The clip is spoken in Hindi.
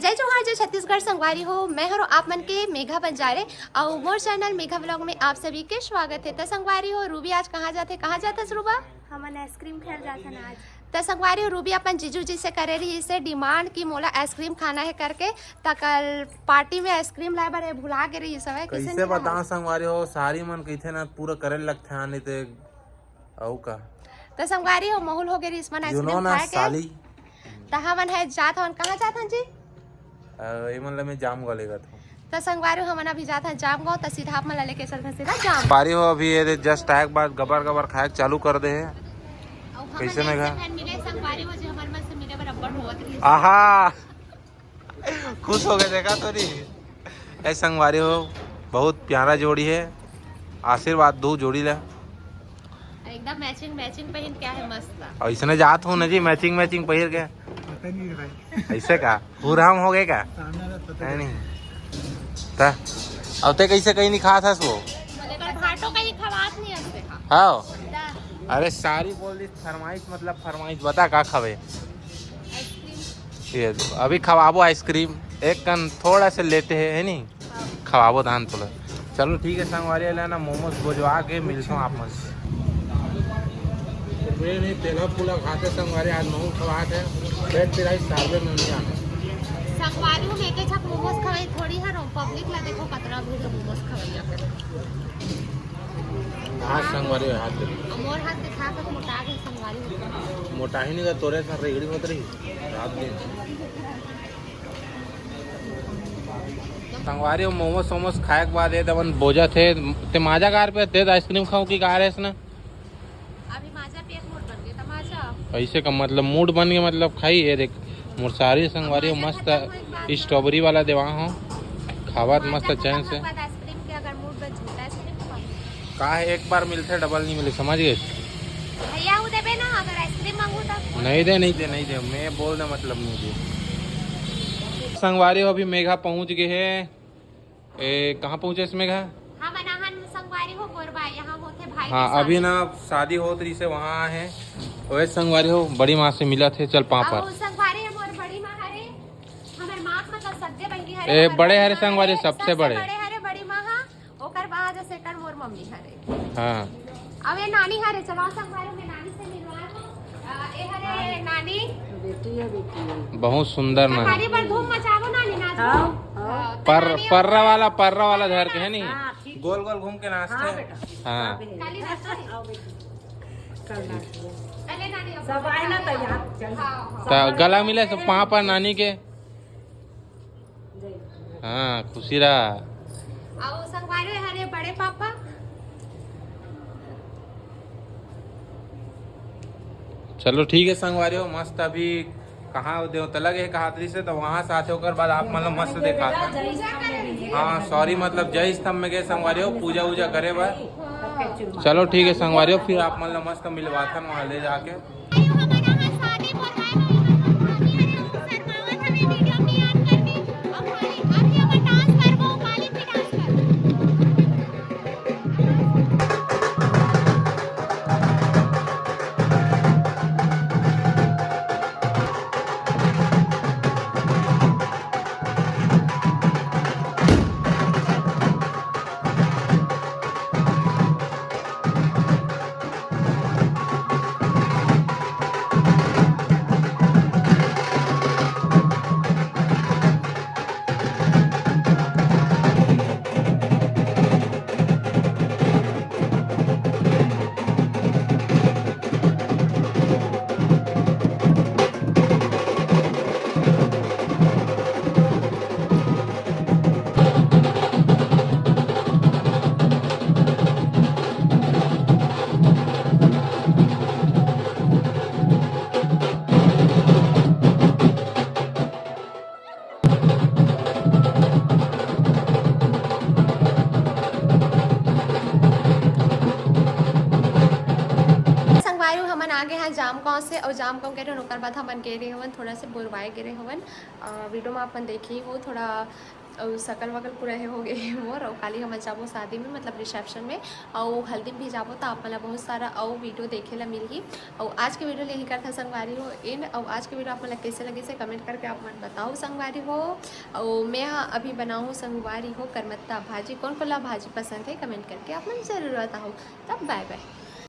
जय जोहार जय छत्तीसगढ़ संगवारी हो। मैं हरो आप मन के मेघा बंजारे और मोर चैनल मेघा व्लॉग में आप सभी के स्वागत है। तो संगवारी हो रूबी आज कहाँ जाते रूबा? हमन आइसक्रीम खाए जाथन आज। तो संगवारी हो रूबी अपन जीजू जी से करे रही इसे डिमांड की मोला आइसक्रीम खाना है करके। तो कल पार्टी में आइसक्रीम लाए बारे भुला के रही समय कैसे बता संगवारी हो सारी मन कइथे ना पूरा करे लगथे आने ते औ का। तो संगवारी हो माहौल हो गई इसमन आइसक्रीम खाए के। तो हमन है जात हन कहाँ जाथन जी? एमन ल मैं जाम गलेगा था। तो संगवारी हमन अभी जात हन जाम गाँव। तो सीधा आप मन लेके चलते सीधा जाम पारी हो अभी ये जस्ट आए के बाद गबर गबर खाए चालू कर दे है। कैसे में आहा खुश हो गए देखा तो नहीं ऐ संगवारी हो बहुत प्यारा जोड़ी है। आशीर्वाद दो जोड़ी ला एकदम मैचिंग पहन क्या है मस्त। और इसने जात हूँ ना जी मैचिंग पहिर के ऐसे का पूरा हम हो गए का नहीं ता अब ते कैसे कहीं नहीं खा था वो हाँ। अरे सारी बोल दी फरमाइश बता का खावे ये अभी खवाबो आइसक्रीम एक कन थोड़ा से लेते है नहीं खवाबो धान थोड़ा। चलो ठीक है संगवारी लेना मोमोज भुजवा के मिलता हूँ आप मुझसे नहीं तेला पुला खाते संगवारी आज मोमोज खवाते पेट तेरा सार्वे में नहीं आना संगवारी में एक छक मोमोज खवाई थोड़ी है रो पब्लिक ला देखो कतरा भीड़ मोमोज खवाइया कर हाथ संगवारी हाथ दे मोर हाथ दिखा के मोटा के संगवारी मोटा ही नहीं का तोरे सर रेगड़ी मत रही रात दिन संगवारी मोमोज सोमोज खाए के बाद ये तवन बोझा थे ते माजा कार पे ते आइसक्रीम खाऊं की कार है इसने अभी माजा पे एक मूड बन गया तमाशा ऐसे का मतलब मूड बन गया मतलब खाई है देख मुरसारी संगवारी मस्त स्ट्रॉबेरी वाला देवा हो खावत मस्त चैन से आइसक्रीम के अगर मूड बन झूठा आइसक्रीम का है एक बार मिलते डबल नहीं मिले समझ गए भैया वो देबे ना अगर आइसक्रीम मांगू तो नहीं दे मैं बोल दे मतलब नहीं दे। संगवारी हो अभी मेघा पहुंच गए है कहाँ पहुंचे इस मेघा? हाँ बनाहन संगवारी हो गोरबा यहाँ होते भाई। हाँ अभी ना शादी हो रही से वहाँ है वैसे संगवारी हो बड़ी माँ से मिला थे चल पापा संगवारी है मोर बड़ी माँ हरे हमर माँ मतलब सद्दे बंगी हरे बड़े हरे संगवारी सबसे बड़े हरे बड़ी माँ हां ओकर बाद से कर मोर मम्मी हरे। हाँ अब ये नानी हरे चलो संगवारी में नानी से मिलवा ए हरे नानी बेटी है बेटी बहुत सुंदर ना हरी पर धूम मचावो नानी नाच पर्रा वाला धर के है नहीं गोल गोल घूम के नाचते हाँ काली नाच अरे नानी सब आए ना तैयार तो गला मिले सब पापा नानी के हाँ खुशी रहा आओ संगवारी हरे बड़े पापा चलो ठीक है संगवारी हो मस्त अभी कहाँ देवतला गए कहातरी से तो वहाँ से आते होकर बाद आप मतलब मस्त देखा था। हाँ सॉरी मतलब जय स्तंभ में गए संगवारी हो पूजा वूजा करे बाद। चलो ठीक है संगवारी हो फिर आप मतलब मस्त मिलवाथन वहाँ ले जाके जाम गाँव से और जाम गाँव गए ओकर बाद हमन गए रहे हवन थोड़ा से बोरवाए गए हवन वीडियो में अपन देखी हो थोड़ा और सकल वकल पूरा है हो गए मोर और खाली हम जाबो शादी में मतलब रिसेप्शन में और हल्दी में भी जाबो तो आप मतलब बहुत सारा और वीडियो देखे ला मिलगी। और आज के वीडियो यही करता संगवारी हो इन और आज के वीडियो आप मतलब कैसे लगे से कमेंट करके आप मन बताओ संगवारी हो। और मैं अभी बनाऊँ संगवारी हो करमत्ता भाजी, कौन ला भाजी पसंद है कमेंट करके आप मन जरूर बताओ। तब बाय बाय।